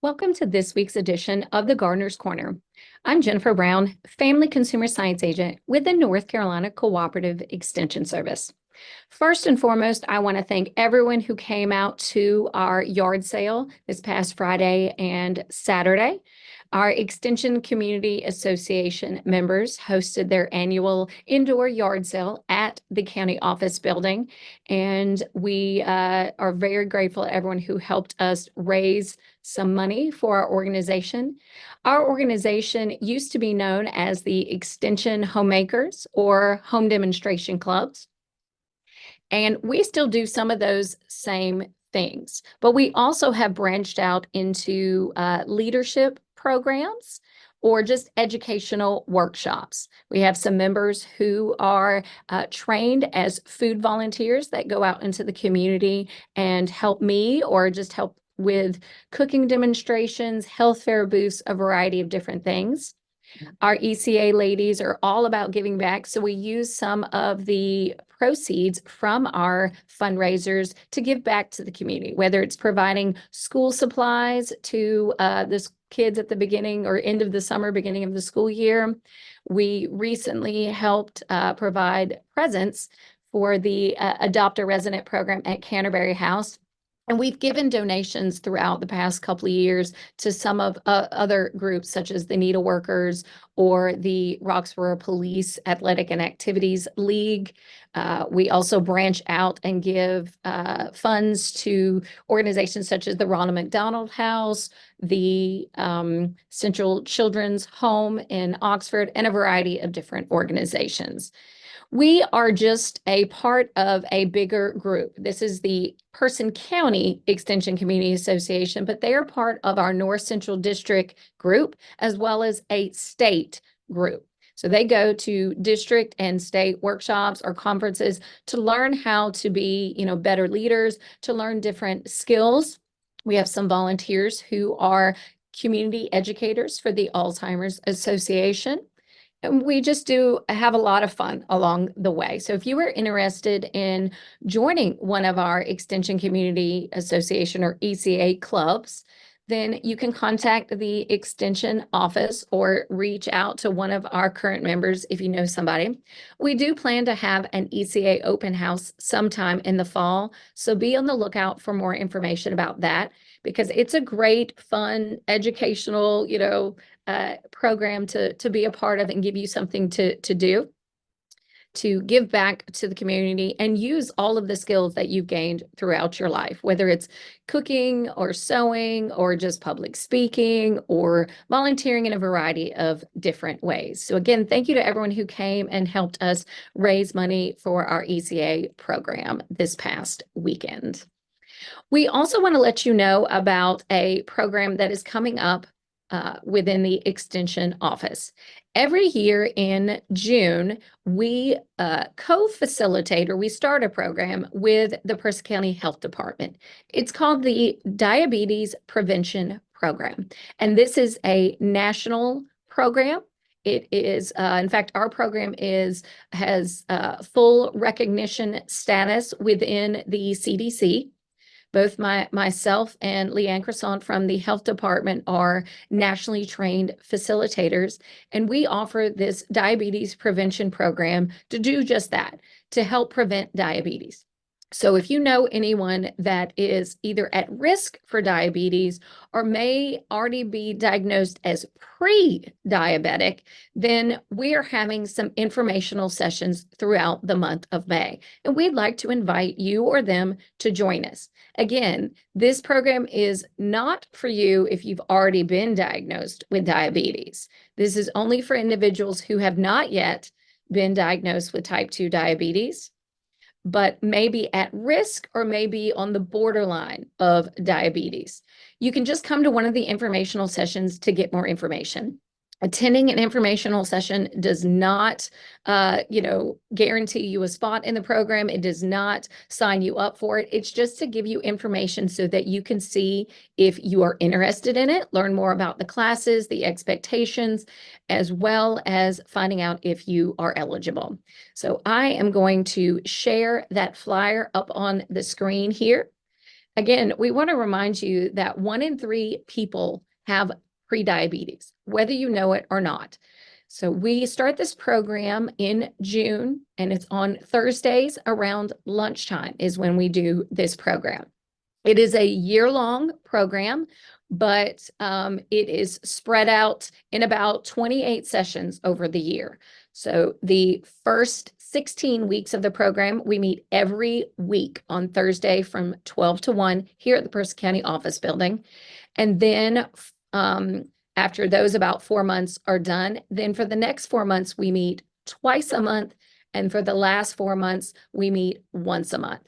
Welcome to this week's edition of the Gardener's Corner. I'm Jennifer Brown, Family Consumer Science Agent with the North Carolina Cooperative Extension Service. First and foremost, I want to thank everyone who came out to our yard sale this past Friday and Saturday. Our Extension Community Association members hosted their annual indoor yard sale at the county office building, and we are very grateful to everyone who helped us raise some money for our organization. Our organization used to be known as the Extension Homemakers or Home Demonstration Clubs. And we still do some of those same things, but we also have branched out into leadership programs or just educational workshops. We have some members who are trained as food volunteers that go out into the community and help me or just help with cooking demonstrations, health fair booths, a variety of different things. Our ECA ladies are all about giving back, so we use some of the proceeds from our fundraisers to give back to the community, whether it's providing school supplies to the kids at the beginning or end of the summer, beginning of the school year. We recently helped provide presents for the Adopt a Resident program at Canterbury House. And we've given donations throughout the past couple of years to some of other groups, such as the Needle Workers or the Roxborough Police Athletic and Activities League. We also branch out and give funds to organizations such as the Ronald McDonald House, the Central Children's Home in Oxford, and a variety of different organizations. We are just a part of a bigger group. This is the Person County Extension Community Association, but they are part of our North Central District group as well as a state group. So they go to district and state workshops or conferences to learn how to be, better leaders, to learn different skills. We have some volunteers who are community educators for the Alzheimer's Association. And we just do have a lot of fun along the way. So if you are interested in joining one of our Extension Community Association or ECA clubs, then you can contact the Extension office or reach out to one of our current members if you know somebody. We do plan to have an ECA open house sometime in the fall, so be on the lookout for more information about that because it's a great, fun, educational, program to be a part of and give you something to do, to give back to the community and use all of the skills that you've gained throughout your life, whether it's cooking or sewing or just public speaking or volunteering in a variety of different ways. So again, thank you to everyone who came and helped us raise money for our ECA program this past weekend. We also want to let you know about a program that is coming up within the Extension office. Every year in June, we co-facilitate or we start a program with the Person County Health Department. It's called the Diabetes Prevention Program, and this is a national program. It is, in fact, our program has full recognition status within the CDC. Both myself and Leanne Crescent from the health department are nationally trained facilitators, and we offer this diabetes prevention program to do just that, to help prevent diabetes. So if you know anyone that is either at risk for diabetes or may already be diagnosed as pre-diabetic, then we are having some informational sessions throughout the month of May. And we'd like to invite you or them to join us. Again, this program is not for you if you've already been diagnosed with diabetes. This is only for individuals who have not yet been diagnosed with type 2 diabetes, but maybe at risk or maybe on the borderline of diabetes. You can just come to one of the informational sessions to get more information. Attending an informational session does not, guarantee you a spot in the program. It does not sign you up for it. It's just to give you information so that you can see if you are interested in it, learn more about the classes, the expectations, as well as finding out if you are eligible. So I am going to share that flyer up on the screen here. Again, we want to remind you that 1 in 3 people have prediabetes, whether you know it or not. So we start this program in June, and it's on Thursdays around lunchtime is when we do this program. It is a year-long program, but it is spread out in about 28 sessions over the year. So the first 16 weeks of the program, we meet every week on Thursday from 12 to 1 here at the Person County Office Building. And then after those about 4 months are done, then for the next 4 months, we meet twice a month. And for the last 4 months, we meet once a month.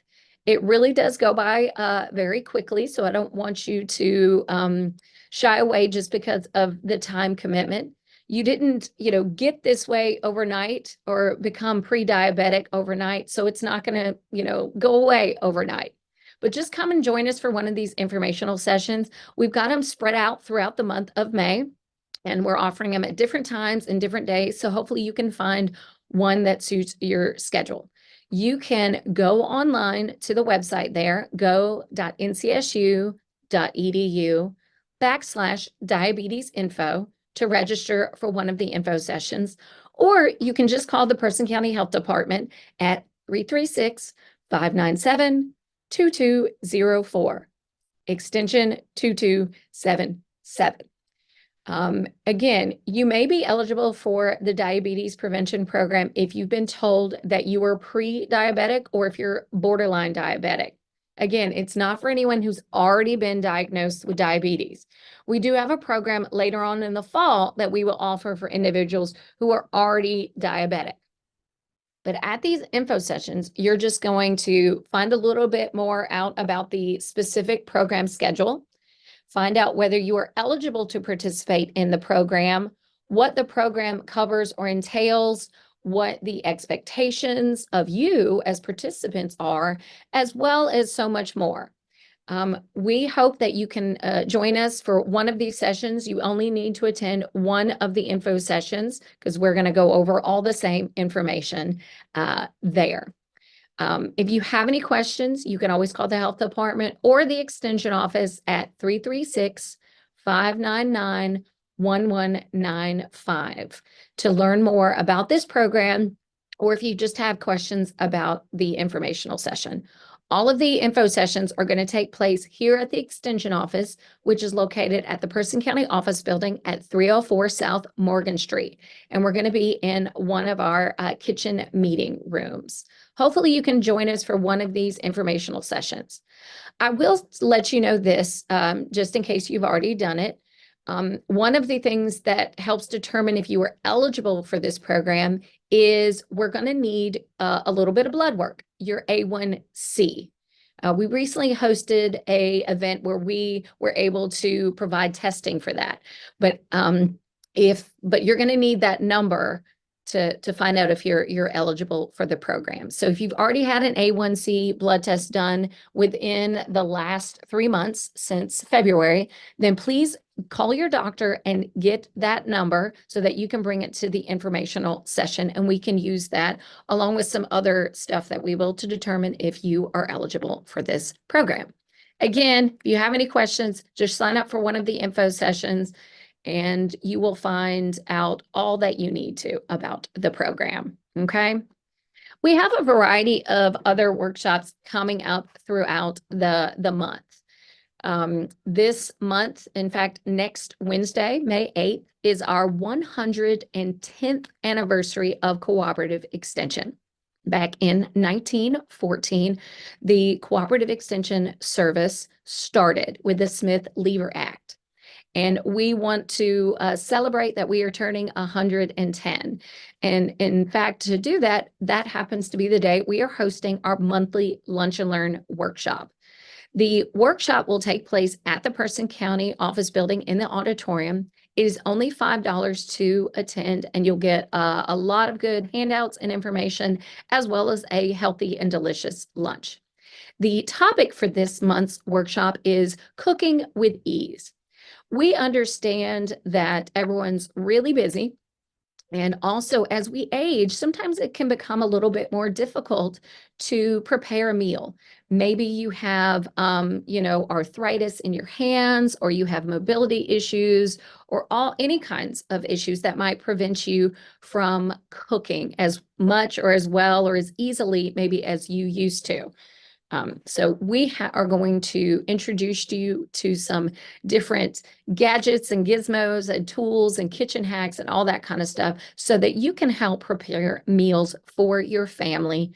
It really does go by very quickly, so I don't want you to shy away just because of the time commitment. You didn't, get this way overnight or become pre-diabetic overnight, so it's not going to, go away overnight. But just come and join us for one of these informational sessions. We've got them spread out throughout the month of May, and we're offering them at different times and different days, so hopefully you can find one that suits your schedule. You can go online to the website there, go.ncsu.edu/diabetes info to register for one of the info sessions, or you can just call the Person County Health Department at 336-597-2204, extension 2277. Again, you may be eligible for the diabetes prevention program if you've been told that you are pre-diabetic or if you're borderline diabetic. Again, it's not for anyone who's already been diagnosed with diabetes. We do have a program later on in the fall that we will offer for individuals who are already diabetic. But at these info sessions, you're just going to find a little bit more out about the specific program schedule, find out whether you are eligible to participate in the program, what the program covers or entails, what the expectations of you as participants are, as well as so much more. We hope that you can join us for one of these sessions. You only need to attend one of the info sessions because we're going to go over all the same information there. If you have any questions, you can always call the health department or the extension office at 336-599-1195 to learn more about this program, or if you just have questions about the informational session. All of the info sessions are going to take place here at the extension office, which is located at the Person County Office Building at 304 South Morgan Street. And we're going to be in one of our kitchen meeting rooms. Hopefully you can join us for one of these informational sessions. I will let you know this, just in case you've already done it. One of the things that helps determine if you are eligible for this program is we're going to need a little bit of blood work, your A1C. We recently hosted an event where we were able to provide testing for that. But you're going to need that number to find out if you're eligible for the program. So if you've already had an A1C blood test done within the last 3 months since February, then please call your doctor and get that number so that you can bring it to the informational session, and we can use that along with some other stuff that we will to determine if you are eligible for this program. Again, if you have any questions, just sign up for one of the info sessions and you will find out all that you need to about the program, okay? We have a variety of other workshops coming up throughout the month. This month, in fact, next Wednesday, May 8th, is our 110th anniversary of Cooperative Extension. Back in 1914, the Cooperative Extension Service started with the Smith-Lever Act. And we want to celebrate that we are turning 110. And in fact, to do that, that happens to be the day we are hosting our monthly Lunch and Learn workshop. The workshop will take place at the Person County Office Building in the auditorium. It is only $5 to attend, and you'll get a lot of good handouts and information, as well as a healthy and delicious lunch. The topic for this month's workshop is cooking with ease. We understand that everyone's really busy And also, as we age, sometimes it can become a little bit more difficult to prepare a meal. Maybe you have, arthritis in your hands, or you have mobility issues, or any kinds of issues that might prevent you from cooking as much or as well or as easily maybe as you used to. So we are going to introduce you to some different gadgets and gizmos and tools and kitchen hacks and all that kind of stuff so that you can help prepare meals for your family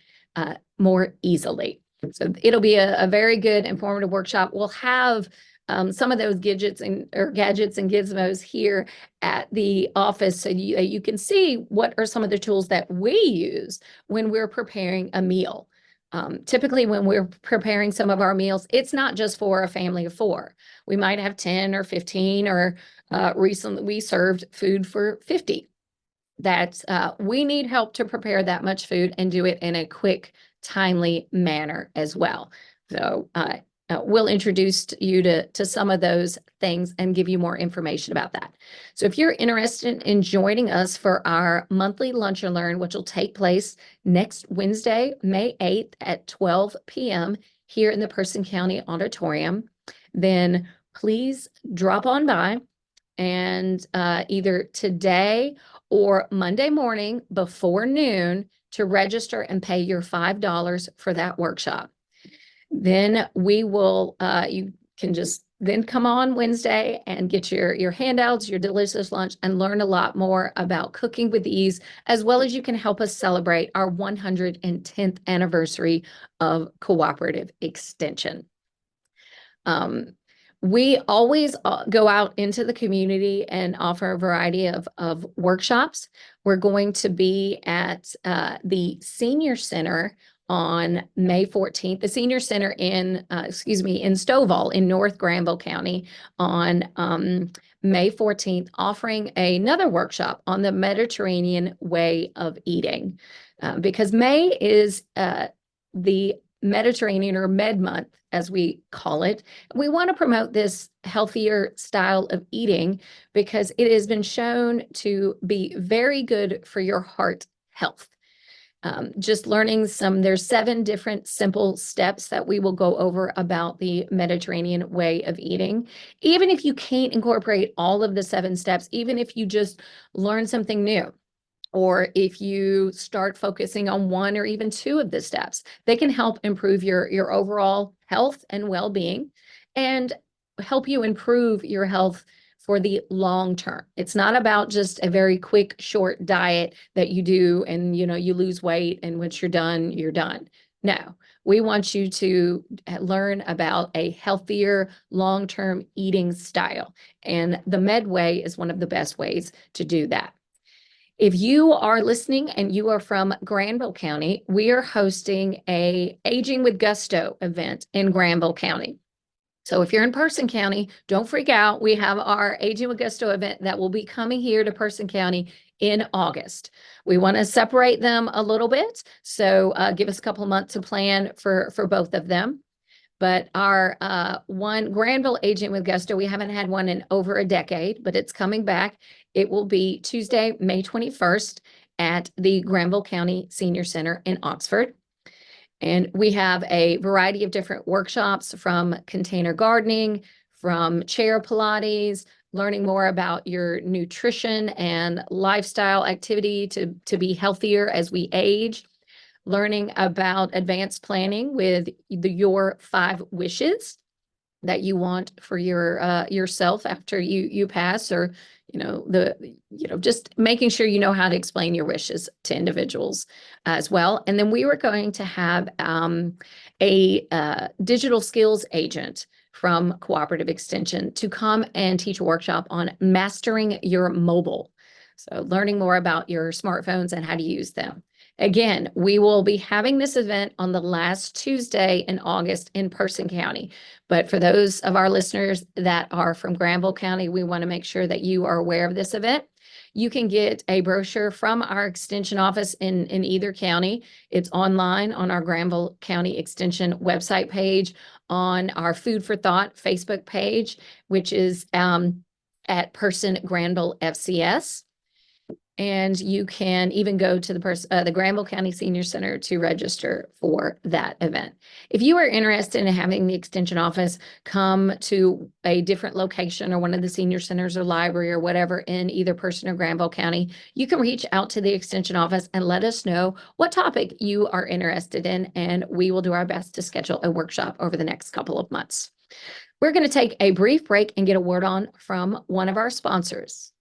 more easily. So it'll be a very good informative workshop. We'll have some of those gadgets and gizmos here at the office so you can see what are some of the tools that we use when we're preparing a meal. Typically, when we're preparing some of our meals, it's not just for a family of four. We might have 10 or 15, or recently we served food for 50. We need help to prepare that much food and do it in a quick, timely manner as well. So we'll introduce you to some of those things and give you more information about that. So if you're interested in joining us for our monthly Lunch and Learn, which will take place next Wednesday, May 8th at 12 p.m. here in the Person County Auditorium, then please drop on by and either today or Monday morning before noon to register and pay your $5 for that workshop. Then you can just then come on Wednesday and get your handouts, your delicious lunch, and learn a lot more about cooking with ease, as well as you can help us celebrate our 110th anniversary of Cooperative Extension. We always go out into the community and offer a variety of workshops. We're going to be at the Senior Center on May 14th, the Senior Center in Stovall in North Granville County on May 14th, offering another workshop on the Mediterranean way of eating. Because May is the Mediterranean, or Med Month, as we call it. We want to promote this healthier style of eating because it has been shown to be very good for your heart health. Just learning there's 7 different simple steps that we will go over about the Mediterranean way of eating. Even if you can't incorporate all of the 7 steps, even if you just learn something new, or if you start focusing on 1 or even 2 of the steps, they can help improve your overall health and well-being and help you improve your health for the long term. It's not about just a very quick, short diet that you do and you lose weight, and once you're done, you're done. No, we want you to learn about a healthier, long-term eating style. And the Medway is one of the best ways to do that. If you are listening and you are from Granville County, we are hosting a Aging with Gusto event in Granville County. So if you're in Person County, don't freak out. We have our Aging with Gusto event that will be coming here to Person County in August. We want to separate them a little bit, so give us a couple of months to plan for both of them. But our one Granville Aging with Gusto, we haven't had one in over a decade, but it's coming back. It will be Tuesday, May 21st at the Granville County Senior Center in Oxford. And we have a variety of different workshops, from container gardening, from chair Pilates, learning more about your nutrition and lifestyle activity to be healthier as we age, learning about advanced planning with your 5 wishes that you want for yourself after you pass, or just making sure you know how to explain your wishes to individuals as well. And then we were going to have a digital skills agent from Cooperative Extension to come and teach a workshop on mastering your mobile. So learning more about your smartphones and how to use them. Again, we will be having this event on the last Tuesday in August in Person County. But for those of our listeners that are from Granville County, we want to make sure that you are aware of this event. You can get a brochure from our Extension office in either county. It's online on our Granville County Extension website page, on our Food for Thought Facebook page, which is at Person Granville FCS. And you can even go to the Granville County Senior Center to register for that event. If you are interested in having the extension office come to a different location or one of the senior centers or library or whatever in either Person or Granville County, you can reach out to the extension office and let us know what topic you are interested in, and we will do our best to schedule a workshop over the next couple of months. We're going to take a brief break and get a word on from one of our sponsors.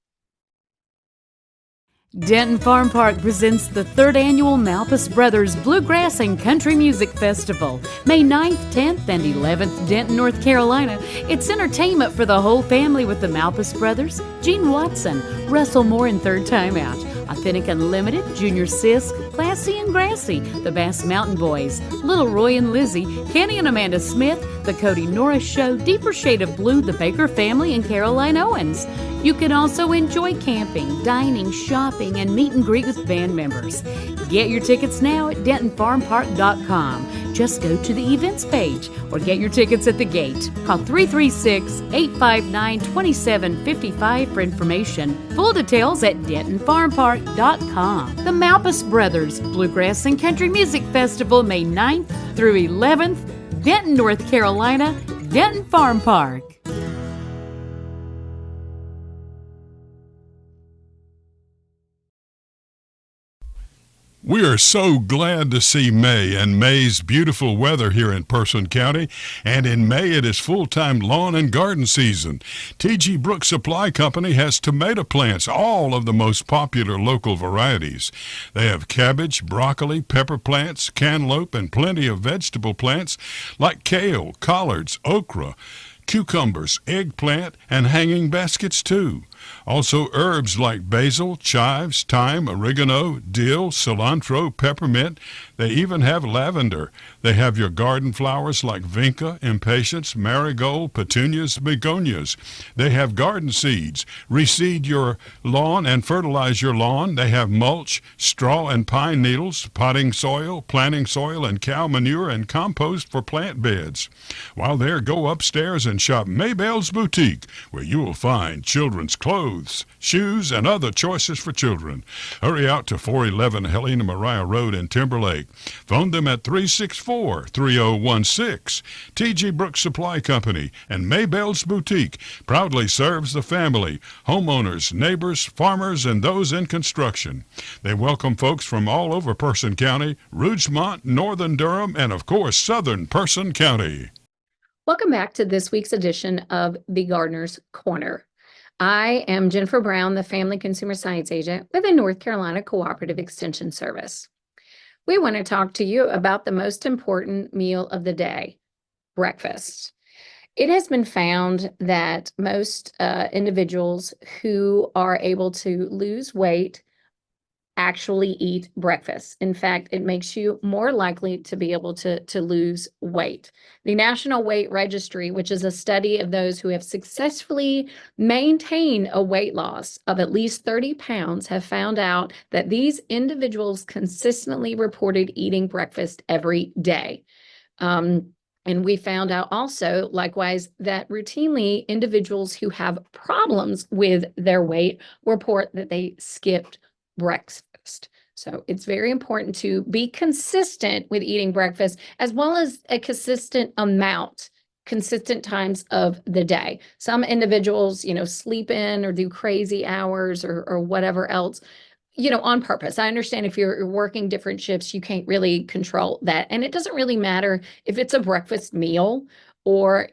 Denton Farm Park presents the 3rd Annual Malpas Brothers Bluegrass and Country Music Festival, May 9th, 10th, and 11th, Denton, North Carolina. It's entertainment for the whole family with the Malpas Brothers, Gene Watson, Russell Moore and Third Time Out, Authentic Unlimited, Junior Sisk, Classy and Grassy, the Bass Mountain Boys, Little Roy and Lizzie, Kenny and Amanda Smith, the Cody Norris Show, Deeper Shade of Blue, the Baker Family, and Caroline Owens. You can also enjoy camping, dining, shopping, and meet and greet with band members. Get your tickets now at DentonFarmPark.com. Just go to the events page or get your tickets at the gate. Call 336-859-2755 for information. Full details at DentonFarmPark.com. The Malpas Brothers Bluegrass and Country Music Festival, May 9th through 11th, Denton, North Carolina, Denton Farm Park. We are so glad to see May and May's beautiful weather here in Person County. And in May, it is full-time lawn and garden season. T.G. Brooks Supply Company has tomato plants, all of the most popular local varieties. They have cabbage, broccoli, pepper plants, cantaloupe, and plenty of vegetable plants like kale, collards, okra, cucumbers, eggplant, and hanging baskets too. Also herbs like basil, chives, thyme, oregano, dill, cilantro, peppermint. They even have lavender. They have your garden flowers like vinca, impatiens, marigold, petunias, begonias. They have garden seeds. Reseed your lawn and fertilize your lawn. They have mulch, straw and pine needles, potting soil, planting soil, and cow manure and compost for plant beds. While there, go upstairs and shop Maybelle's Boutique, where you will find children's clothes, shoes, and other choices for children. Hurry out to 411 Helena Maria Road in Timberlake. Phone them at 364-3016. T.G. Brooks Supply Company and Maybelle's Boutique proudly serves the family, homeowners, neighbors, farmers, and those in construction. They welcome folks from all over Person County, Rougemont, Northern Durham, and of course, Southern Person County. Welcome back to this week's edition of The Gardener's Corner. I am Jennifer Brown, the Family Consumer Science Agent with the North Carolina Cooperative Extension Service. We want to talk to you about the most important meal of the day, breakfast. It has been found that most individuals who are able to lose weight actually eat breakfast. In fact, it makes you more likely to be able to lose weight. The National Weight Registry, which is a study of those who have successfully maintained a weight loss of at least 30 pounds, have found out that these individuals consistently reported eating breakfast every day. And we found out also, likewise, that routinely individuals who have problems with their weight report that they skipped breakfast. So it's very important to be consistent with eating breakfast, as well as a consistent amount, consistent times of the day. Some individuals, sleep in or do crazy hours or whatever else, on purpose. I understand if you're working different shifts, you can't really control that. And it doesn't really matter if it's a breakfast meal or,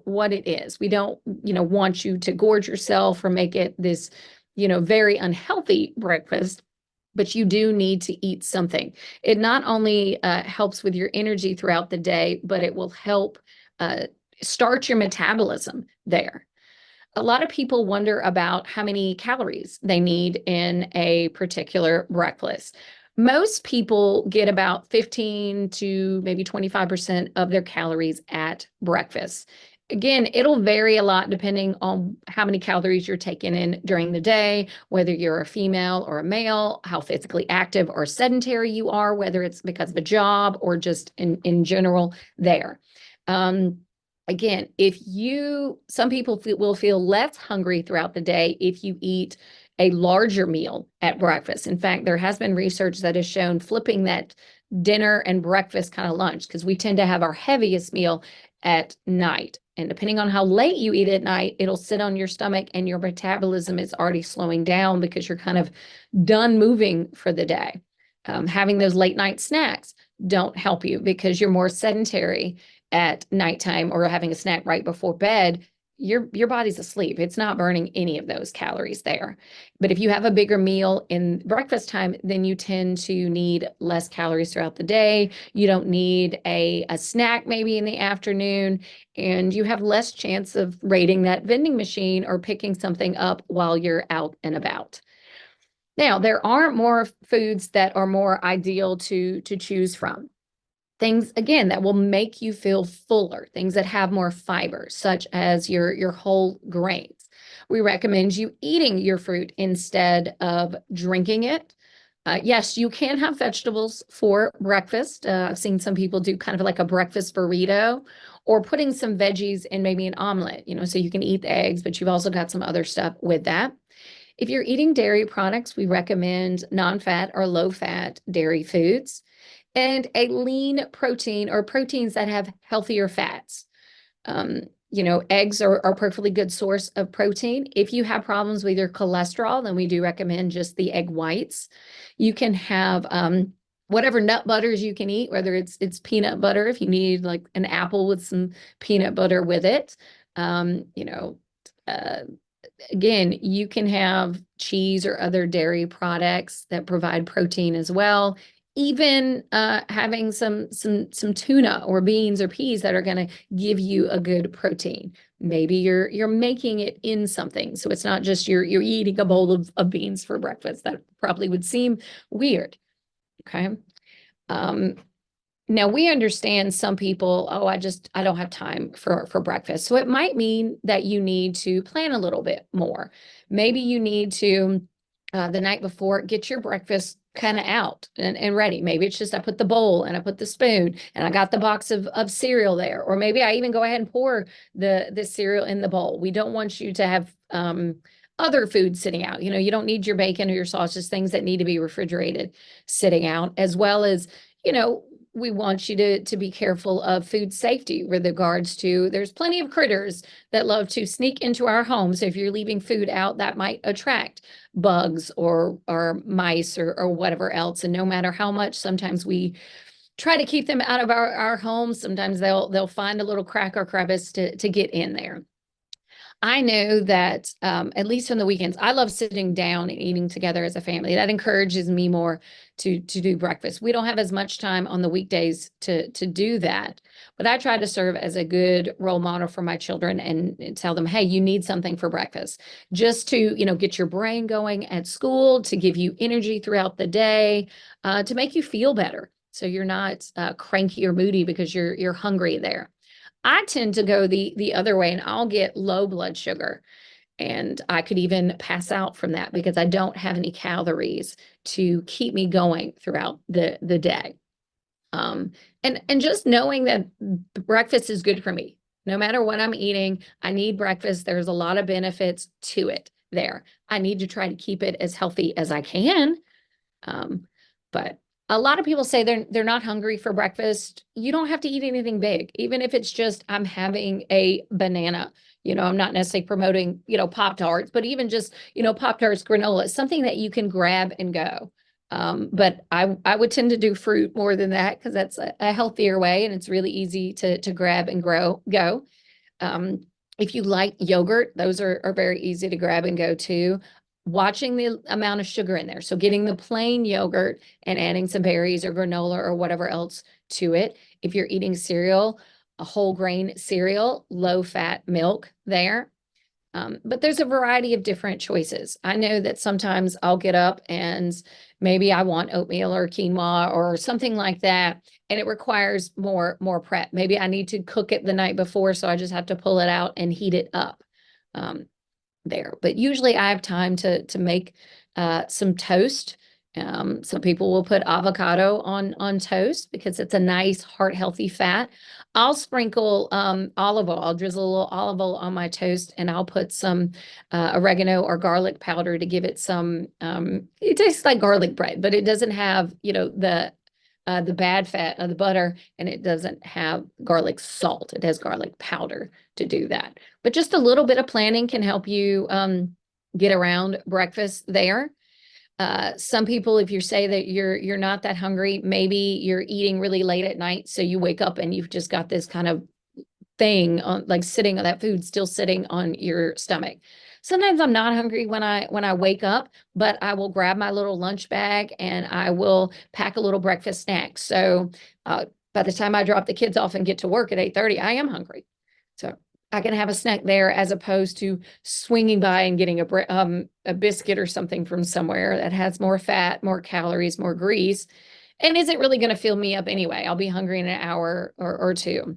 what it is. We don't, want you to gorge yourself or make it this very unhealthy breakfast, but you do need to eat something. It not only helps with your energy throughout the day, but it will help start your metabolism there. A lot of people wonder about how many calories they need in a particular breakfast. Most people get about 15 to maybe 25% of their calories at breakfast. Again, it'll vary a lot depending on how many calories you're taking in during the day, whether you're a female or a male, how physically active or sedentary you are, whether it's because of a job or just in general there. Again, some people will feel less hungry throughout the day if you eat a larger meal at breakfast. In fact, there has been research that has shown flipping that dinner and breakfast kind of lunch, because we tend to have our heaviest meal at night. And depending on how late you eat at night, it'll sit on your stomach and your metabolism is already slowing down because you're kind of done moving for the day. Having those late night snacks don't help you because you're more sedentary at nighttime, or having a snack right before bed. Your body's asleep. It's not burning any of those calories there. But if you have a bigger meal in breakfast time, then you tend to need less calories throughout the day. You don't need a snack maybe in the afternoon, and you have less chance of raiding that vending machine or picking something up while you're out and about. Now, there are more foods that are more ideal to choose from. Things, again, that will make you feel fuller, things that have more fiber, such as your whole grains. We recommend you eating your fruit instead of drinking it. Yes, you can have vegetables for breakfast. I've seen some people do kind of like a breakfast burrito, or putting some veggies in maybe an omelet, so you can eat the eggs, but you've also got some other stuff with that. If you're eating dairy products, we recommend non-fat or low-fat dairy foods, and a lean protein, or proteins that have healthier fats. Eggs are a perfectly good source of protein. If you have problems with your cholesterol, then we do recommend just the egg whites. You can have whatever nut butters you can eat, whether it's peanut butter, if you need like an apple with some peanut butter with it. Um, you know, uh, Again, you can have cheese or other dairy products that provide protein as well. Even having some tuna or beans or peas that are going to give you a good protein. Maybe you're making it in something, so it's not just you're eating a bowl of beans for breakfast. That probably would seem weird. Okay. Um, Now we understand some people, oh, I don't have time for breakfast. So it might mean that you need to plan a little bit more. Maybe you need to the night before get your breakfast kind of out and ready. Maybe it's just I put the bowl and I put the spoon and I got the box of cereal there. Or maybe I even go ahead and pour the cereal in the bowl. We don't want you to have other food sitting out. You don't need your bacon or your sausages, things that need to be refrigerated sitting out, as well as, you know, we want you to be careful of food safety with regards to, there's plenty of critters that love to sneak into our homes. So if you're leaving food out, that might attract bugs or mice or whatever else. And no matter how much, sometimes we try to keep them out of our homes, sometimes they'll find a little crack or crevice to get in there. I know that at least on the weekends, I love sitting down and eating together as a family. That encourages me more to do breakfast. We don't have as much time on the weekdays to do that, but I try to serve as a good role model for my children and tell them, hey, you need something for breakfast, just to get your brain going at school, to give you energy throughout the day, to make you feel better, so you're not cranky or moody because you're hungry there. I tend to go the other way, and I'll get low blood sugar, and I could even pass out from that because I don't have any calories to keep me going throughout the day. Um, and just knowing that breakfast is good for me. No matter what I'm eating, I need breakfast. There's a lot of benefits to it there. I need to try to keep it as healthy as I can. Um, but a lot of people say they're not hungry for breakfast. You don't have to eat anything big, even if it's just I'm having a banana. I'm not necessarily promoting, Pop-Tarts, but even just, Pop-Tarts, granola, something that you can grab and go. But I would tend to do fruit more than that because that's a healthier way, and it's really easy to grab and go. If you like yogurt, those are very easy to grab and go too. Watching the amount of sugar in there. So getting the plain yogurt and adding some berries or granola or whatever else to it. If you're eating cereal, a whole grain cereal, low fat milk there. But there's a variety of different choices. I know that sometimes I'll get up and maybe I want oatmeal or quinoa or something like that, and it requires more prep. Maybe I need to cook it the night before, so I just have to pull it out and heat it up there. But usually I have time to make some toast Some people will put avocado on toast because it's a nice heart healthy fat. I'll sprinkle olive oil. I'll drizzle a little olive oil on my toast, and I'll put some oregano or garlic powder to give it some. It tastes like garlic bread, but it doesn't have, the bad fat of the butter, and it doesn't have garlic salt. It has garlic powder to do that. But just a little bit of planning can help you get around breakfast there. Some people, if you say that you're not that hungry, maybe you're eating really late at night, so you wake up and you've just got this kind of thing on, like, sitting on that food still sitting on your stomach. Sometimes I'm not hungry when I wake up, but I will grab my little lunch bag and I will pack a little breakfast snack. So by the time I drop the kids off and get to work at 8:30, I am hungry. So I can have a snack there as opposed to swinging by and getting a biscuit or something from somewhere that has more fat, more calories, more grease, and isn't really going to fill me up anyway. I'll be hungry in an hour or two.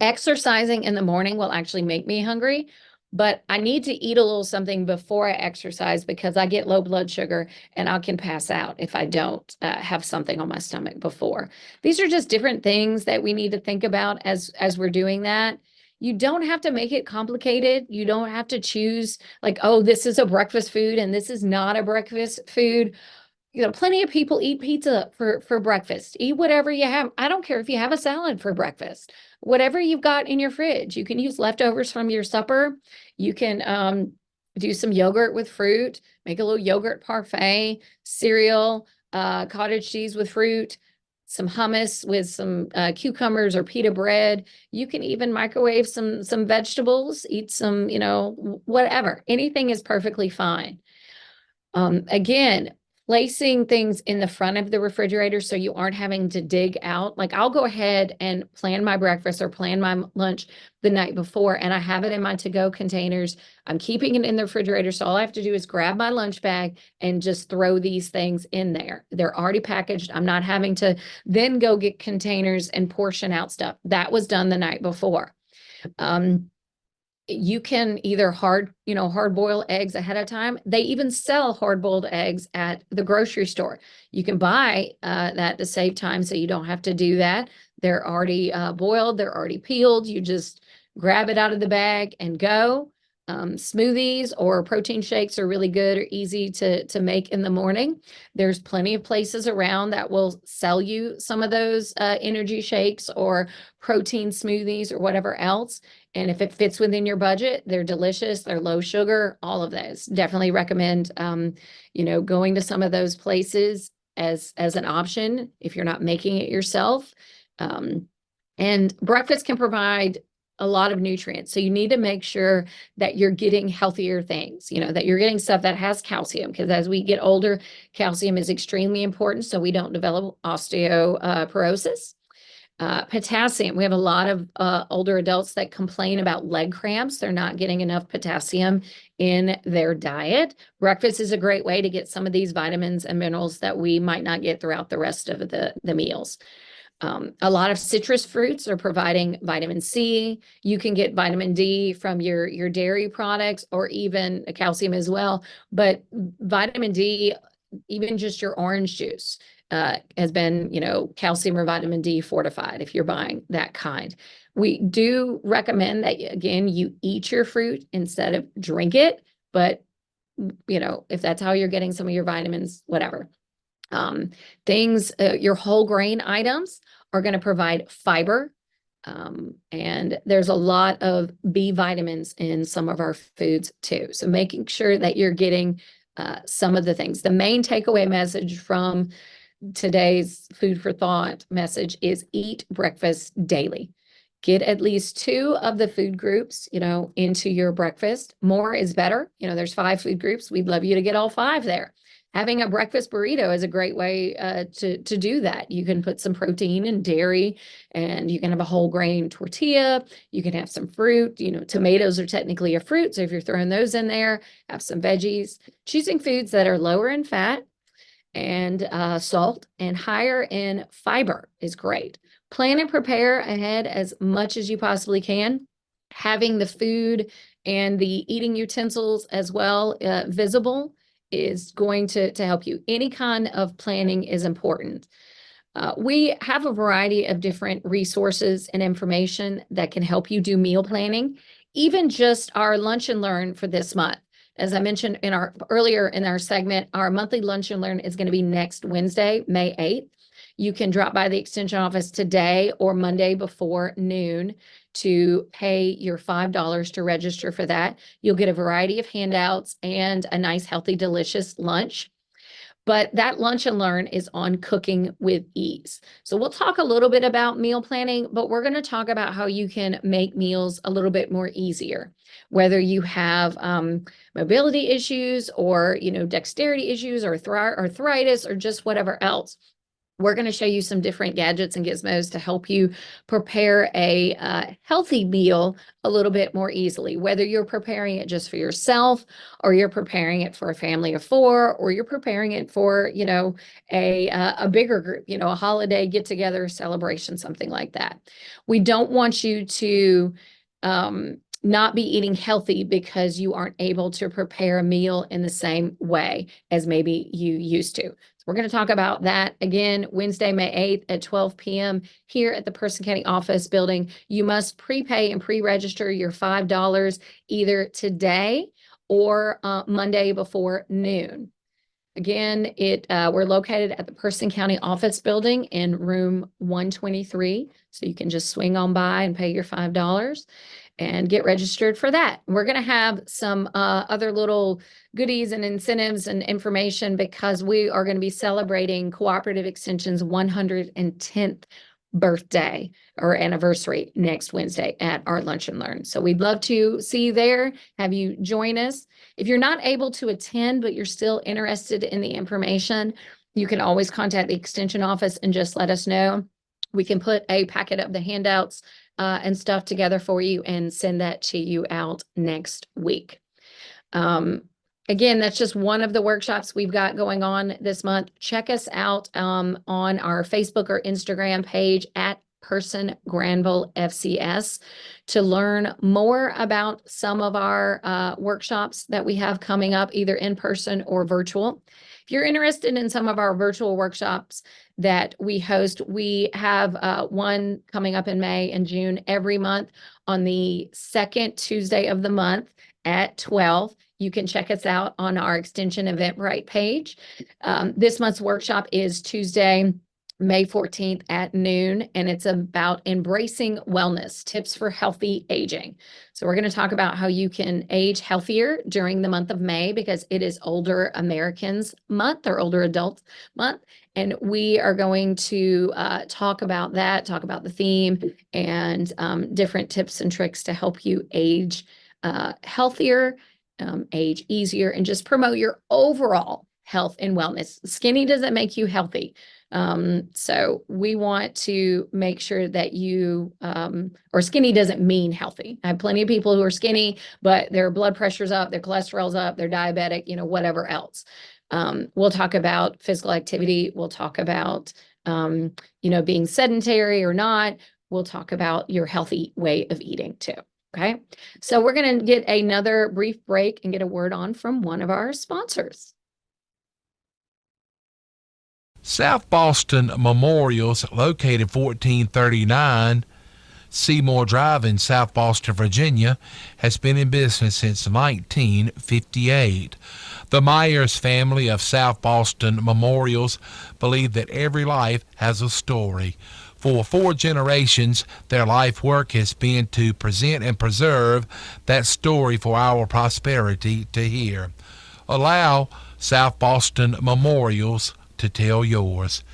Exercising in the morning will actually make me hungry, but I need to eat a little something before I exercise because I get low blood sugar and I can pass out if I don't have something on my stomach before. These are just different things that we need to think about as we're doing that. You don't have to make it complicated. You don't have to choose like, oh, this is a breakfast food and this is not a breakfast food. Plenty of people eat pizza for breakfast. Eat whatever you have. I don't care if you have a salad for breakfast. Whatever you've got in your fridge, you can use leftovers from your supper. You can do some yogurt with fruit, make a little yogurt parfait, cereal, cottage cheese with fruit, some hummus with some cucumbers or pita bread. You can even microwave some vegetables, eat some, whatever. Anything is perfectly fine. Again, placing things in the front of the refrigerator so you aren't having to dig out. Like, I'll go ahead and plan my breakfast or plan my lunch the night before, and I have it in my to-go containers. I'm keeping it in the refrigerator, so all I have to do is grab my lunch bag and just throw these things in there. They're already packaged. I'm not having to then go get containers and portion out stuff. That was done the night before. You can either hard boil eggs ahead of time. They even sell hard boiled eggs at the grocery store. You can buy that to save time so you don't have to do that. They're already boiled, they're already peeled. You just grab it out of the bag and go. Smoothies or protein shakes are really good or easy to make in the morning. There's plenty of places around that will sell you some of those energy shakes or protein smoothies or whatever else. And if it fits within your budget, they're delicious, they're low sugar, all of those. Definitely recommend, going to some of those places as an option if you're not making it yourself. And breakfast can provide a lot of nutrients. So you need to make sure that you're getting healthier things, that you're getting stuff that has calcium, because as we get older, calcium is extremely important so we don't develop osteoporosis. Potassium. We have a lot of older adults that complain about leg cramps. They're not getting enough potassium in their diet. Breakfast is a great way to get some of these vitamins and minerals that we might not get throughout the rest of the meals. A lot of citrus fruits are providing vitamin C. You can get vitamin D from your dairy products or even calcium as well. But vitamin D, even just your orange juice, has been, calcium or vitamin D fortified if you're buying that kind. We do recommend that, again, you eat your fruit instead of drink it. But, if that's how you're getting some of your vitamins, whatever. Your whole grain items are going to provide fiber. And there's a lot of B vitamins in some of our foods too. So making sure that you're getting some of the things. The main takeaway message from today's food for thought message is eat breakfast daily. Get at least 2 of the food groups, into your breakfast. More is better. There's 5 food groups. We'd love you to get all 5 there. Having a breakfast burrito is a great way to do that. You can put some protein and dairy, and you can have a whole grain tortilla. You can have some fruit. Tomatoes are technically a fruit, so if you're throwing those in there, have some veggies. Choosing foods that are lower in fat and salt and higher in fiber is great. Plan and prepare ahead as much as you possibly can. Having the food and the eating utensils as well visible is going to help you. Any kind of planning is important. We have a variety of different resources and information that can help you do meal planning, even just our lunch and learn for this month. As I mentioned earlier in our segment, our monthly lunch and learn is going to be next Wednesday, May 8th. You can drop by the extension office today or Monday before noon to pay your $5 to register for that. You'll get a variety of handouts and a nice, healthy, delicious lunch. But that lunch and learn is on cooking with ease. So we'll talk a little bit about meal planning, but we're going to talk about how you can make meals a little bit more easier. Whether you have mobility issues or, dexterity issues or arthritis or just whatever else. We're going to show you some different gadgets and gizmos to help you prepare a healthy meal a little bit more easily, whether you're preparing it just for yourself or you're preparing it for a family of 4, or you're preparing it for, a bigger group, a holiday get together, celebration, something like that. We don't want you to not be eating healthy because you aren't able to prepare a meal in the same way as maybe you used to. So we're going to talk about that again, Wednesday, May 8th at 12 p.m. here at the Person County Office Building. You must prepay and pre-register your $5 either today or Monday before noon. Again, we're located at the Person County Office Building in room 123. So you can just swing on by and pay your $5 and get registered for that. We're going to have some other little goodies and incentives and information because we are going to be celebrating Cooperative Extension's 110th birthday or anniversary next Wednesday at our Lunch and Learn. So we'd love to see you there, have you join us. If you're not able to attend, but you're still interested in the information, you can always contact the Extension office and just let us know. We can put a packet of the handouts and stuff together for you and send that to you out next week. Again, that's just one of the workshops we've got going on this month. Check us out on our Facebook or Instagram page at Person Granville FCS to learn more about some of our workshops that we have coming up, either in person or virtual. If you're interested in some of our virtual workshops that we host, we have one coming up in May and June every month on the second Tuesday of the month at 12. You can check us out on our Extension Eventbrite page. This month's workshop is Tuesday, May 14th at noon, and it's about embracing wellness, tips for healthy aging. So we're going to talk about how you can age healthier during the month of May because it is Older Americans Month or Older Adults Month. And we are going to talk about that, talk about the theme and different tips and tricks to help you age healthier, age easier, and just promote your overall health and wellness. Skinny doesn't make you healthy. So we want to make sure that you, or skinny doesn't mean healthy. I have plenty of people who are skinny, but their blood pressure's up, their cholesterol's up, they're diabetic, whatever else. We'll talk about physical activity. We'll talk about, being sedentary or not. We'll talk about your healthy way of eating too. Okay. So we're going to get another brief break and get a word on from one of our sponsors. South Boston Memorials, located 1439 Seymour Drive in South Boston, Virginia, has been in business since 1958. The Myers family of South Boston Memorials believe that every life has a story. For 4 generations, their life work has been to present and preserve that story for our prosperity to hear. Allow South Boston Memorials to tell yours.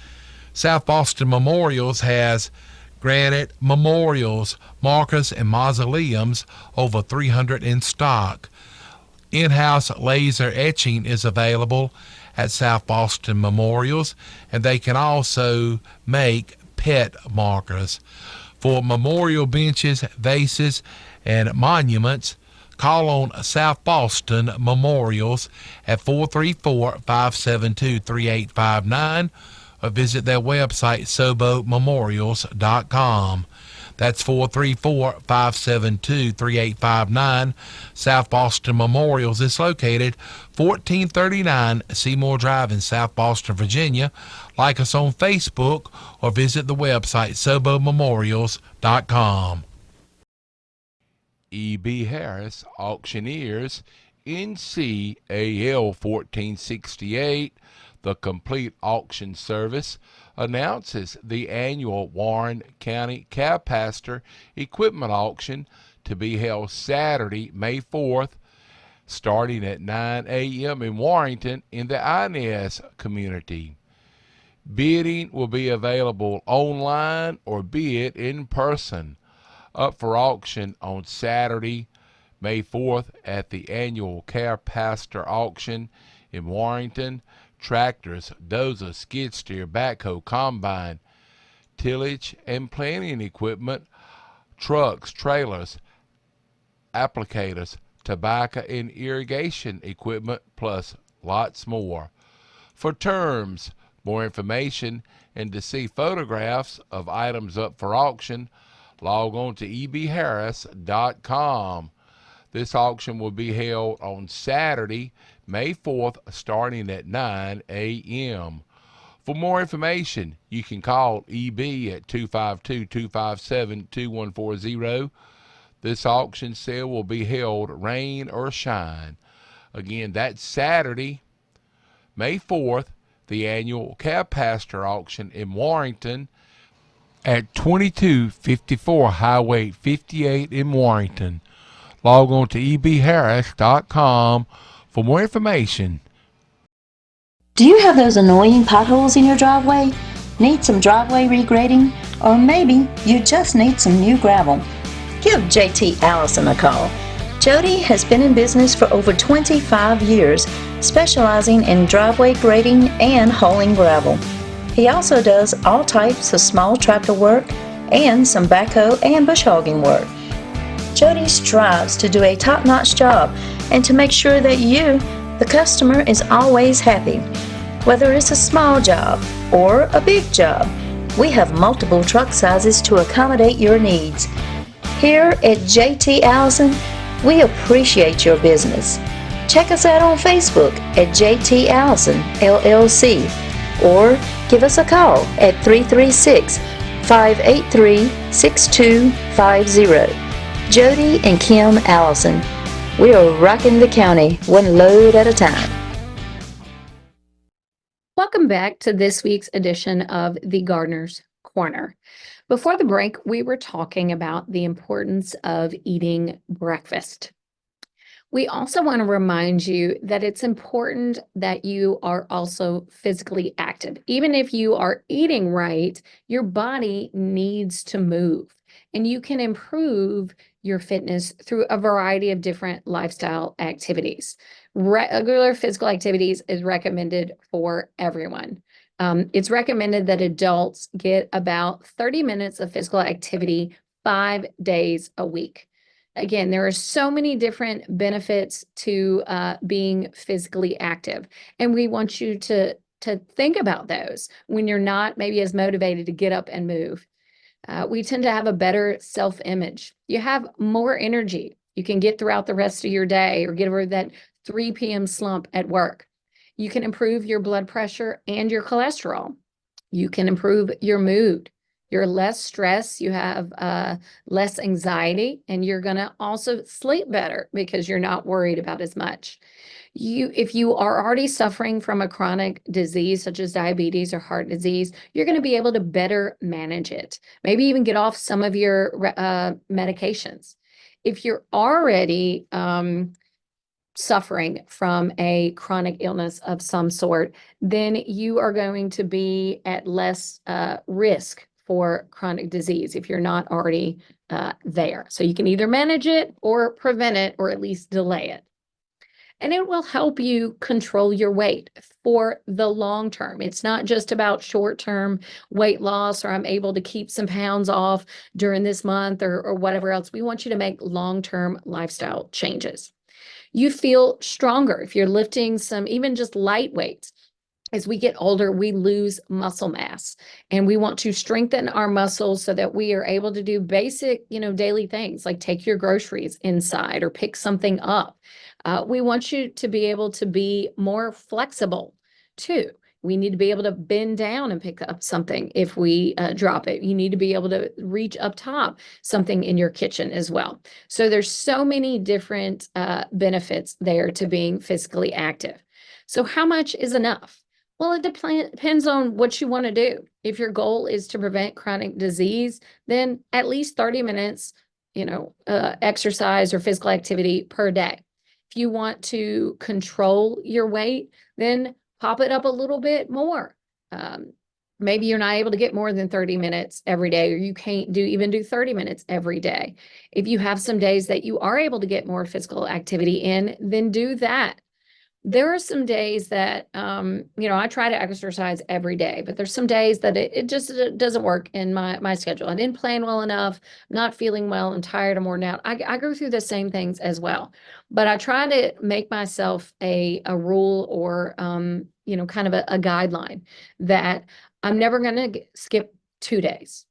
South Boston Memorials has granite memorials, markers, and mausoleums, over 300 in stock. In-house laser etching is available at South Boston Memorials, and they can also make pet markers. For memorial benches, vases, and monuments, call on South Boston Memorials at 434-572-3859 or visit their website, sobomemorials.com. That's 434-572-3859. South Boston Memorials is located 1439 Seymour Drive in South Boston, Virginia. Like us on Facebook or visit the website sobomemorials.com. E.B. Harris Auctioneers, NCAL 1468, the complete auction service, announces the annual Warren County Cowpasture Equipment Auction to be held Saturday, May 4th, starting at 9 a.m. in Warrington in the Inez community. Bidding will be available online or bid in person. Up for auction on Saturday, May 4th at the annual Cowpasture auction in Warrington. Tractors, dozer, skid steer, backhoe, combine, tillage and planting equipment, trucks, trailers, applicators, tobacco and irrigation equipment, plus lots more. For terms, more information, and to see photographs of items up for auction, log on to ebharris.com. This auction will be held on Saturday, May 4th, starting at 9 a.m. For more information, you can call EB at 252-257-2140. This auction sale will be held rain or shine. Again, that's Saturday, May 4th, the annual Cowpasture auction in Warrington at 2254 Highway 58 in Warrington. Log on to ebharris.com for more information. Do you have those annoying potholes in your driveway? Need some driveway regrading? Or maybe you just need some new gravel? Give JT Allison a call. Jody has been in business for over 25 years, specializing in driveway grading and hauling gravel. He also does all types of small tractor work and some backhoe and bush hogging work. Jody strives to do a top-notch job and to make sure that you, the customer, is always happy. Whether it's a small job or a big job, we have multiple truck sizes to accommodate your needs. Here at JT Allison, we appreciate your business. Check us out on Facebook at JT Allison LLC or give us a call at 336-583-6250. Jody and Kim Allison. We are rocking the county one load at a time. Welcome back to this week's edition of the Gardener's Corner. Before the break, we were talking about the importance of eating breakfast. We also want to remind you that it's important that you are also physically active. Even if you are eating right, your body needs to move, and you can improve your fitness through a variety of different lifestyle activities. Regular physical activities is recommended for everyone. It's recommended that adults get about 30 minutes of physical activity 5 days a week. Again, there are so many different benefits to being physically active, and we want you to think about those when you're not maybe as motivated to get up and move. We tend to have a better self-image. You have more energy you can get throughout the rest of your day or get over that 3 p.m. slump at work. You can improve your blood pressure and your cholesterol. You can improve your mood. You're less stressed, you have less anxiety, and you're going to also sleep better because you're not worried about as much. If you are already suffering from a chronic disease such as diabetes or heart disease, you're going to be able to better manage it. Maybe even get off some of your medications. If you're already suffering from a chronic illness of some sort, then you are going to be at less risk for chronic disease if you're not already there. So you can either manage it or prevent it or at least delay it. And it will help you control your weight for the long term. It's not just about short-term weight loss or I'm able to keep some pounds off during this month or whatever else. We want you to make long-term lifestyle changes. You feel stronger if you're lifting some even just light weights. as we get older, we lose muscle mass, and we want to strengthen our muscles so that we are able to do basic, daily things like take your groceries inside or pick something up. We want you to be able to be more flexible too. We need to be able to bend down and pick up something if we drop it. You need to be able to reach up top something in your kitchen as well. So there's so many different benefits there to being physically active. So how much is enough? Well, it depends on what you want to do. If your goal is to prevent chronic disease, then at least 30 minutes, exercise or physical activity per day. If you want to control your weight, then pop it up a little bit more. Um, Maybe you're not able to get more than 30 minutes every day, or you can't even do 30 minutes every day. If you have some days that you are able to get more physical activity in, then do that. There are some days that, I try to exercise every day, but there's some days that it just doesn't work in my schedule. I didn't plan well enough, not feeling well, and tired, I'm worn out. I go through the same things as well, but I try to make myself a rule or, kind of a guideline that I'm never going to skip 2 days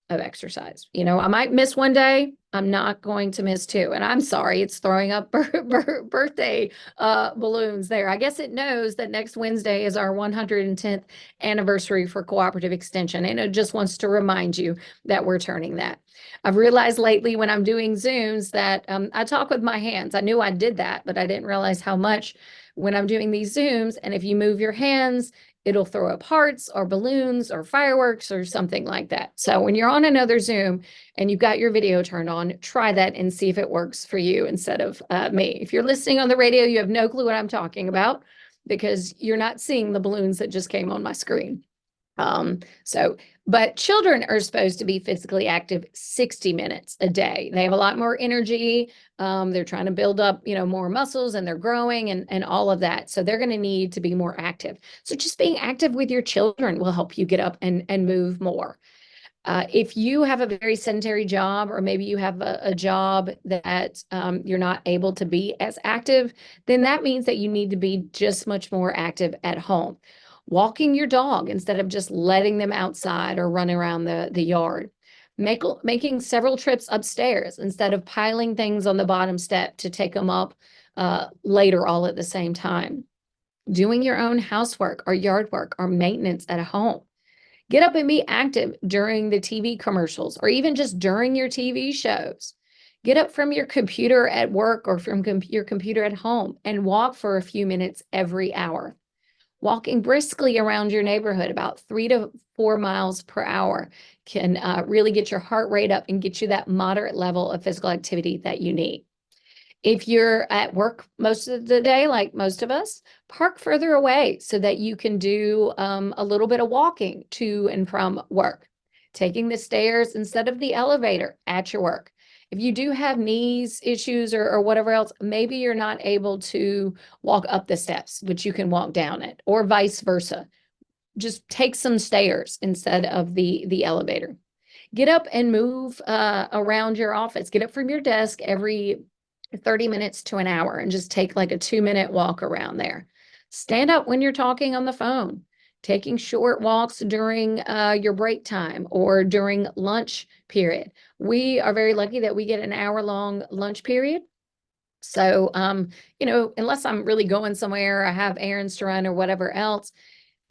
of exercise. I might miss one day. I'm not going to miss two. And I'm sorry, it's throwing up birthday balloons there. I guess it knows that next Wednesday is our 110th anniversary for Cooperative Extension, and it just wants to remind you that we're turning that. I've realized lately when I'm doing Zooms that I talk with my hands. I knew I did that, but I didn't realize how much when I'm doing these Zooms. And if you move your hands, it'll throw up hearts or balloons or fireworks or something like that. So when you're on another Zoom and you've got your video turned on, try that and see if it works for you instead of me. If you're listening on the radio, you have no clue what I'm talking about because you're not seeing the balloons that just came on my screen. So, but children are supposed to be physically active 60 minutes a day. They have a lot more energy. They're trying to build up, more muscles, and they're growing and all of that. So they're going to need to be more active. So just being active with your children will help you get up and move more. If you have a very sedentary job, or maybe you have a job that you're not able to be as active, then that means that you need to be just much more active at home. Walking your dog instead of just letting them outside or run around the yard. Making several trips upstairs instead of piling things on the bottom step to take them up later all at the same time. Doing your own housework or yard work or maintenance at home. Get up and be active during the TV commercials or even just during your TV shows. Get up from your computer at work or from your computer at home and walk for a few minutes every hour. Walking briskly around your neighborhood about 3 to 4 miles per hour can really get your heart rate up and get you that moderate level of physical activity that you need. If you're at work most of the day, like most of us, park further away so that you can do a little bit of walking to and from work. Taking the stairs instead of the elevator at your work. If you do have knees issues or whatever else, maybe you're not able to walk up the steps, but you can walk down it, or vice versa. Just take some stairs instead of the elevator. Get up and move around your office. Get up from your desk every 30 minutes to an hour and just take like a 2-minute walk around there. Stand up when you're talking on the phone. Taking short walks during your break time or during lunch period. We are very lucky that we get an hour-long lunch period. So, unless I'm really going somewhere, I have errands to run or whatever else,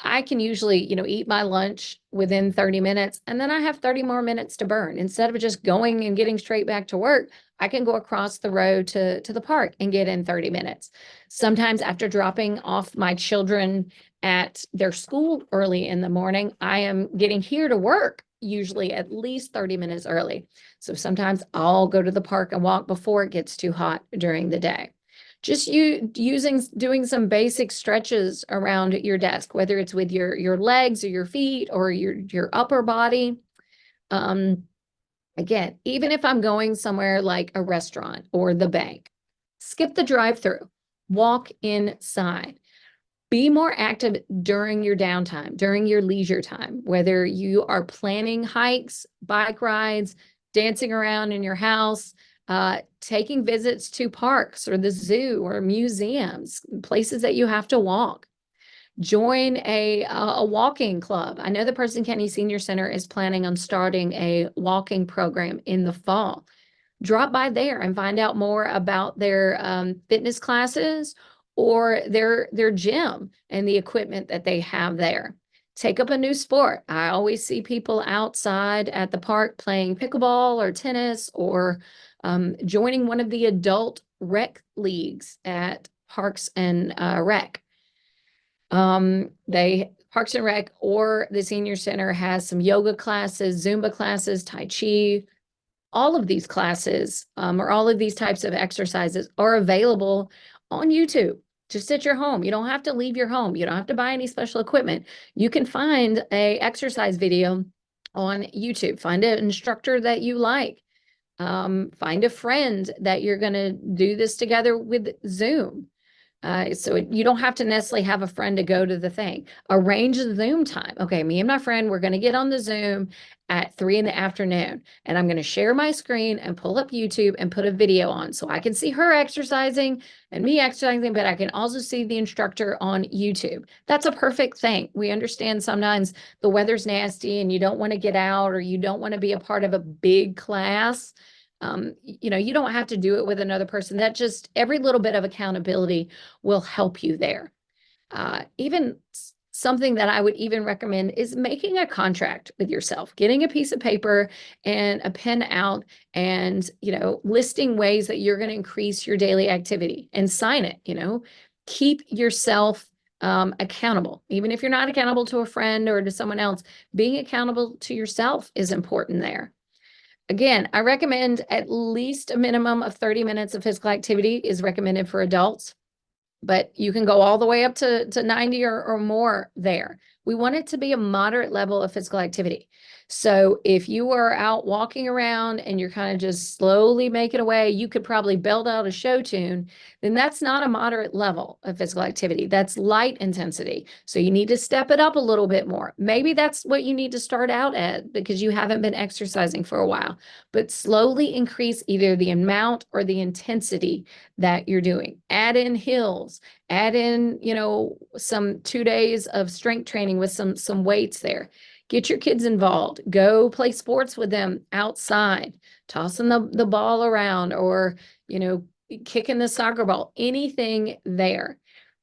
I can usually, eat my lunch within 30 minutes, and then I have 30 more minutes to burn. Instead of just going and getting straight back to work, I can go across the road to the park and get in 30 minutes. Sometimes after dropping off my children at their school early in the morning, I am getting here to work usually at least 30 minutes early. So sometimes I'll go to the park and walk before it gets too hot during the day. Just doing some basic stretches around your desk, whether it's with your legs or your feet or your upper body. Again, even if I'm going somewhere like a restaurant or the bank, skip the drive-through, walk inside. Be more active during your downtime, during your leisure time, whether you are planning hikes, bike rides, dancing around in your house, taking visits to parks or the zoo or museums, places that you have to walk. Join a walking club. I know the Person County Senior Center is planning on starting a walking program in the fall. Drop by there and find out more about their fitness classes or their gym and the equipment that they have there. Take up a new sport. I always see people outside at the park playing pickleball or tennis or joining one of the adult rec leagues at Parks and Rec. They Parks and Rec or the Senior Center has some yoga classes, Zumba classes, Tai Chi. All of these classes or all of these types of exercises are available on YouTube. Just at your home. You don't have to leave your home. You don't have to buy any special equipment. You can find a exercise video on YouTube. Find an instructor that you like. Find a friend that you're going to do this together with Zoom. So you don't have to necessarily have a friend to go to the thing. Arrange a Zoom time. Okay, me and my friend, we're going to get on the Zoom at 3 p.m, and I'm going to share my screen and pull up YouTube and put a video on so I can see her exercising and me exercising, but I can also see the instructor on YouTube. That's a perfect thing. We understand sometimes the weather's nasty and you don't want to get out or you don't want to be a part of a big class. You don't have to do it with another person. That just every little bit of accountability will help you there. Even something that I would even recommend is making a contract with yourself, getting a piece of paper and a pen out and, listing ways that you're going to increase your daily activity and sign it, keep yourself accountable. Even if you're not accountable to a friend or to someone else, being accountable to yourself is important there. Again, I recommend at least a minimum of 30 minutes of physical activity is recommended for adults, but you can go all the way up to 90 or more there. We want it to be a moderate level of physical activity. So if you are out walking around and you're kind of just slowly making away, you could probably belt out a show tune, then that's not a moderate level of physical activity. That's light intensity. So you need to step it up a little bit more. Maybe that's what you need to start out at because you haven't been exercising for a while, but slowly increase either the amount or the intensity that you're doing. Add in hills, add in, some 2 days of strength training with some weights there. Get your kids involved. Go play sports with them outside, tossing the ball around or, kicking the soccer ball, anything there.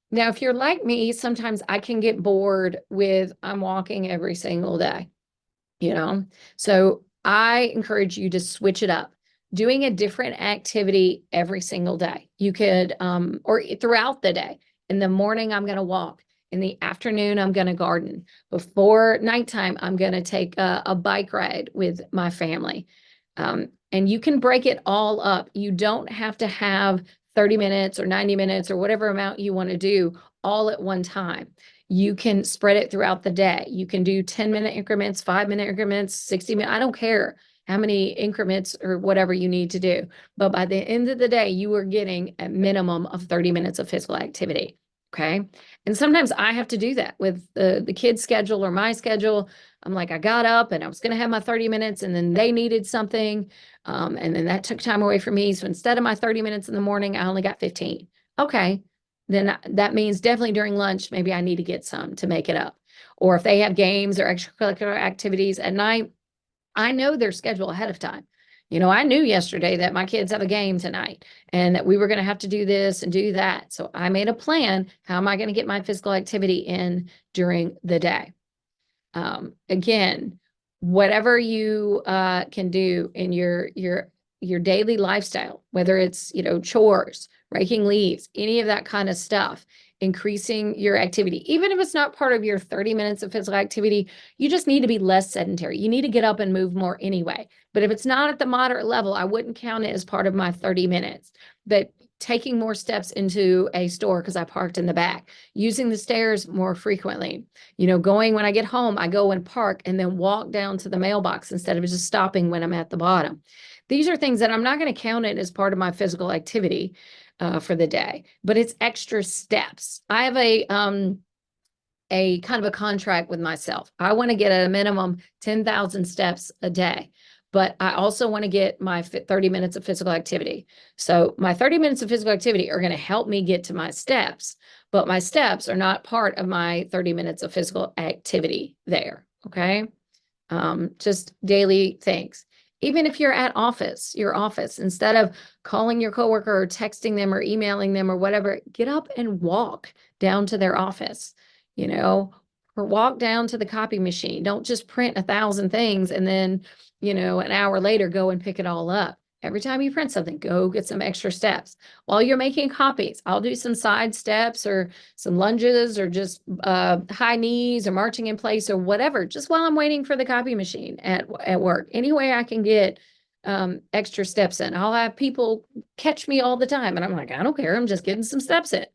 Now, if you're like me, sometimes I can get bored with I'm walking every single day, So I encourage you to switch it up. Doing a different activity every single day. You could, or throughout the day. In the morning, I'm going to walk. In the afternoon, I'm going to garden. Before nighttime, I'm going to take a bike ride with my family. And you can break it all up. You don't have to have 30 minutes or 90 minutes or whatever amount you want to do all at one time. You can spread it throughout the day. You can do 10-minute increments, 5-minute increments, 60 minutes. I don't care how many increments or whatever you need to do. But by the end of the day, you are getting a minimum of 30 minutes of physical activity. Okay. And sometimes I have to do that with the kids' schedule or my schedule. I'm like, I got up and I was going to have my 30 minutes and then they needed something. And then that took time away from me. So instead of my 30 minutes in the morning, I only got 15. Okay. Then that means definitely during lunch, maybe I need to get some to make it up. Or if they have games or extracurricular activities at night, I know their schedule ahead of time. I knew yesterday that my kids have a game tonight and that we were going to have to do this and do that. So I made a plan. How am I going to get my physical activity in during the day? Again, whatever you can do in your daily lifestyle, whether it's, chores, raking leaves, any of that kind of stuff, increasing your activity. Even if it's not part of your 30 minutes of physical activity, you just need to be less sedentary. You need to get up and move more anyway. But if it's not at the moderate level, I wouldn't count it as part of my 30 minutes. But taking more steps into a store because I parked in the back, using the stairs more frequently, going when I get home, I go and park and then walk down to the mailbox instead of just stopping when I'm at the bottom. These are things that I'm not going to count it as part of my physical activity for the day, but it's extra steps. I have a kind of a contract with myself. I want to get at a minimum 10,000 steps a day, but I also want to get my 30 minutes of physical activity. So my 30 minutes of physical activity are going to help me get to my steps, but my steps are not part of my 30 minutes of physical activity there. Okay. Just daily things. Even if you're at your office, instead of calling your coworker or texting them or emailing them or whatever, get up and walk down to their office, you know, or walk down to the copy machine. Don't just print 1,000 things and then, an hour later go and pick it all up. Every time you print something, go get some extra steps. While you're making copies, I'll do some side steps or some lunges or just high knees or marching in place or whatever, just while I'm waiting for the copy machine at work. Any way I can get extra steps in. I'll have people catch me all the time. And I'm like, I don't care. I'm just getting some steps in.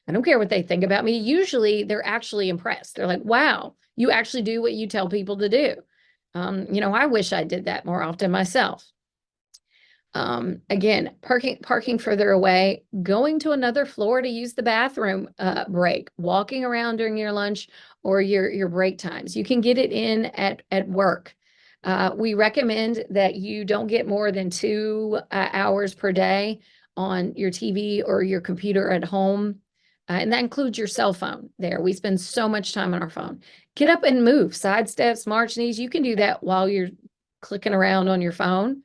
I don't care what they think about me. Usually they're actually impressed. They're like, wow, you actually do what you tell people to do. I wish I did that more often myself. Again, parking further away, going to another floor to use the bathroom break, walking around during your lunch or your break times. You can get it in at work. We recommend that you don't get more than 2 hours per day on your TV or your computer at home. And that includes your cell phone there. We spend so much time on our phone. Get up and move, side steps, march knees. You can do that while you're clicking around on your phone.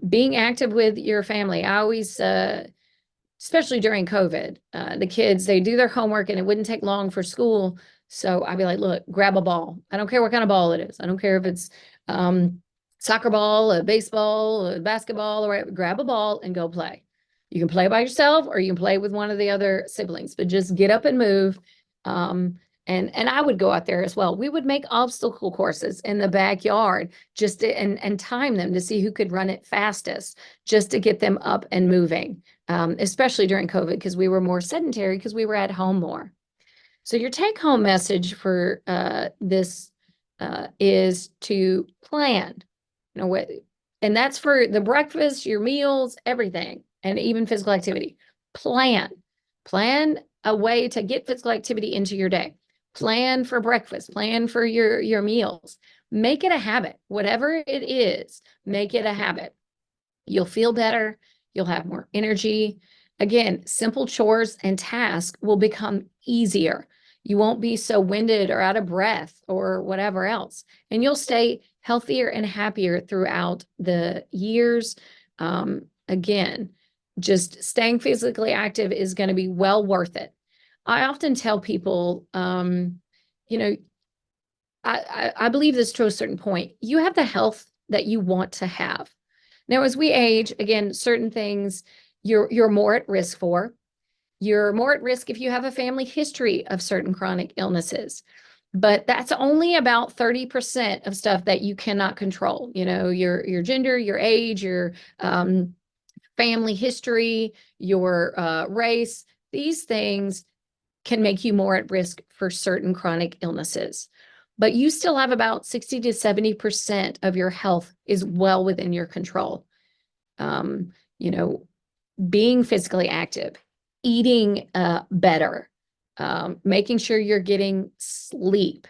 Being active with your family. I always, especially during COVID, the kids, they do their homework and it wouldn't take long for school. So I'd be like, look, grab a ball. I don't care what kind of ball it is. I don't care if it's soccer ball, a baseball, a basketball, or whatever. Grab a ball and go play. You can play by yourself or you can play with one of the other siblings, but just get up and move. And I would go out there as well. We would make obstacle courses in the backyard and time them to see who could run it fastest, just to get them up and moving, especially during COVID, because we were more sedentary because we were at home more. So your take-home message for this is to plan. And that's for the breakfast, your meals, everything, and even physical activity. Plan a way to get physical activity into your day. Plan for breakfast, plan for your meals. Make it a habit. Whatever it is, make it a habit. You'll feel better. You'll have more energy. Again, simple chores and tasks will become easier. You won't be so winded or out of breath or whatever else. And you'll stay healthier and happier throughout the years. Again, just staying physically active is going to be well worth it. I often tell people, I believe this to a certain point. You have the health that you want to have. Now, as we age, again, certain things you're more at risk for. You're more at risk if you have a family history of certain chronic illnesses. But that's only about 30% of stuff that you cannot control. Your gender, your age, your family history, your race. These things can make you more at risk for certain chronic illnesses. But you still have about 60 to 70% of your health is well within your control. Being physically active, eating better, making sure you're getting sleep.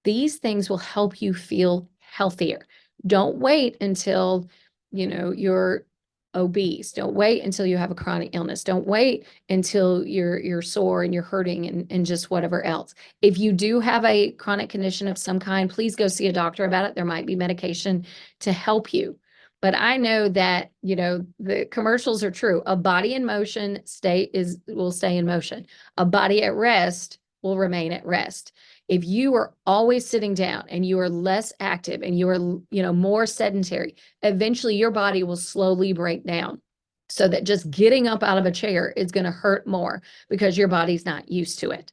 These things will help you feel healthier. Don't wait until, you're obese. Don't wait until you have a chronic illness. Don't wait until you're sore and you're hurting and just whatever else. If you do have a chronic condition of some kind, please go see a doctor about it. There might be medication to help you. But I know that, the commercials are true. A body in motion will stay in motion. A body at rest will remain at rest. If you are always sitting down and you are less active and you are, more sedentary, eventually your body will slowly break down. So that just getting up out of a chair is going to hurt more because your body's not used to it.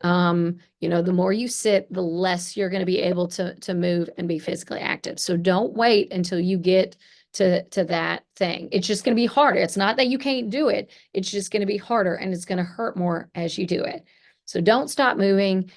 The more you sit, the less you're going to be able to move and be physically active. So don't wait until you get to that thing. It's just going to be harder. It's not that you can't do it. It's just going to be harder and it's going to hurt more as you do it. So don't stop moving.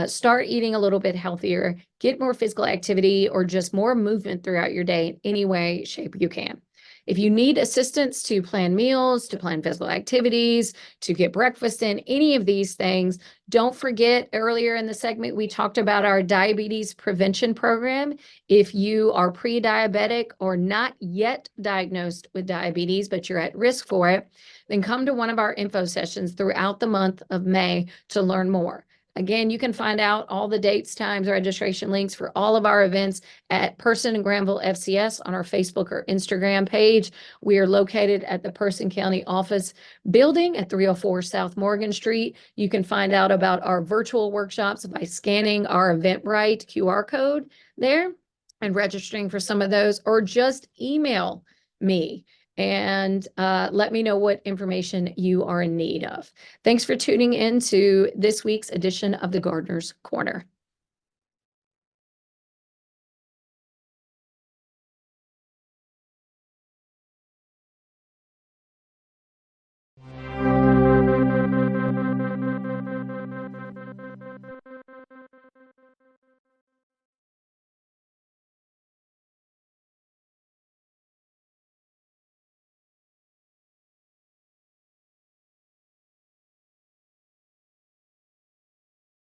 Start eating a little bit healthier, get more physical activity or just more movement throughout your day in any way, shape you can. If you need assistance to plan meals, to plan physical activities, to get breakfast in, any of these things, don't forget earlier in the segment, we talked about our diabetes prevention program. If you are pre-diabetic or not yet diagnosed with diabetes, but you're at risk for it, then come to one of our info sessions throughout the month of May to learn more. Again, you can find out all the dates, times, registration links for all of our events at Person and Granville FCS on our Facebook or Instagram page. We are located at the Person County Office Building at 304 South Morgan Street. You can find out about our virtual workshops by scanning our Eventbrite QR code there and registering for some of those, or just email me and let me know what information you are in need of. Thanks for tuning in to this week's edition of the Gardener's Corner.